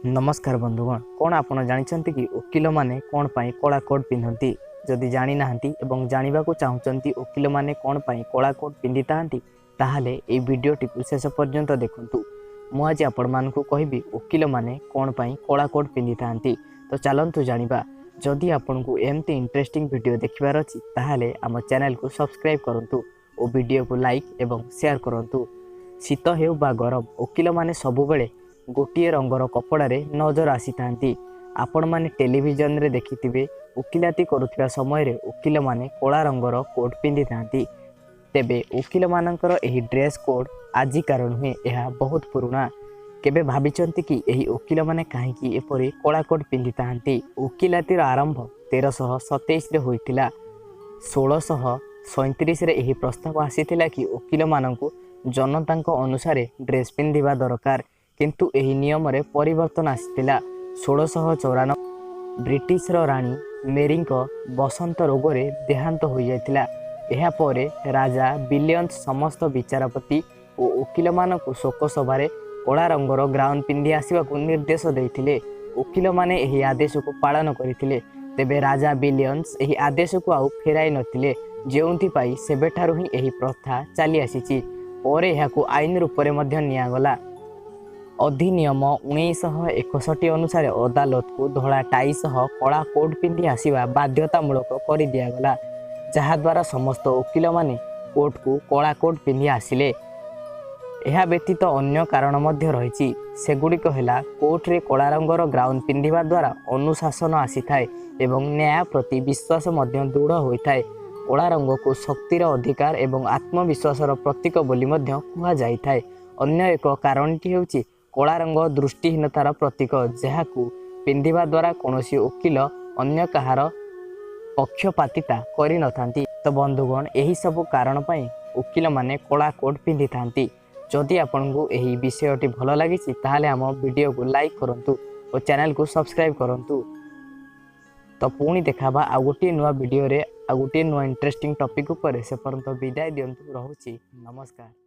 नमस्कार बंधुगण, कौन आपण जानते कि वकिल माने कौन पाई कला कोट पिंधती? जदि जानी नाहंती एवं जानिबा को चाहूचंती वकिल माने कौन पाई कला कोट पिंधि ताहंती ताहले ए वीडियोटी शेष पर्यंत देखंतु। मु आज आपण मानकु कहबी वकिल माने कौन पाई कला कोट पिंधि ताहंती। तो चलंतु जानिबा। जदि आपनकु एमती इंटरेस्टिंग वीडियो देखिबार अछि ताहले आम चैनल को सब्सक्राइब करंतु और वीडियो को लाइक एवं शेयर करंतु। शीत हेउ बा गरम वकिल माने सबु बेले गोटे रंगर कपड़े नजर आसी थांती। आपण माने टेलीविजन रे देखिथिबे वकिलाती करुथिबा समय रे वकिल माने कला रंगर कोट पिंधि थांती। तेबे वकिल मानकर एही ड्रेस कोड आजि कारण हुए यह बहुत पुराना। केबे भाबिचंती कि एही वकिल माने काहेकि एपरि कला कोट पिंधि थांती? वकिलातीर आरंभ 1327 रे होइतिला। 1637 रे एही प्रस्ताव आसीथिला कि वकिल माननकु जनतांको अनुसारे ड्रेस पिंधिबा दरकार, किंतु एही नियम रे परिवर्तन आसीथिला। 1694 ब्रिटिश राणी मेरी बसंत रोग रे देहांत हो जाइतिला। एहा परे राजा विलियम्स समस्त विचारपति और वकिल मानकु शोक सभा कला रंगर ग्राउन पिंधि आसवाक निर्देश देइथिले। वकिल माने एही आदेश को पालन करथिले। तेबे राजा विलियम्स एही आदेश को आउ फेराई नथिले, जेउंथि पाई सेबेठारु ही एही प्रथा चली आसीची। परे एहाकु आईन रूप रे मध्य नियागला। अधिनियम 1961 अनुसार अदालत को धड़ा टाई सह कला कोट पिंधि आसवा बाध्यतामूलक कर दिगला, जहाद्वारा समस्त वकिल माने कोर्ट को कला कोट पिंधि आसिले। यह व्यतीत अन्य कारण मध्य रही, सेगुड़िक है कोर्ट रे कला रंगर ग्राउन पिंधिबा द्वारा अनुशासन आसी थाए एवं न्याय प्रति विश्वास मध्य दृढ़ होता है। कला रंग को शक्तिर अधिकार एवं आत्मविश्वासर प्रतीक बोली मध्य कहा जाई थाए। अन्य एक कारणटी हेउची कला रंग दृष्टिहीनतार प्रतीक, जहाकू पिंधिबा द्वारा कौनसी वकिल अन्य कहार पक्षपातिता करि नथांती। तो बंधुगण, यही सब कारण पई वकिल माने कला कोट पिंधि थांती। जदि आपनकु एही विषयटी भल लागिछि ताहाले हम वीडियो को लाइक करंतु और चैनल को सब्सक्राइब करंतु। तो पुणी देखाबा आ गोटे नुआ वीडियो रे आ गोटे नुआ इंटरेस्टिंग टॉपिक ऊपर। से पर्यंत विदाय दियंतु। रहुछि नमस्कार।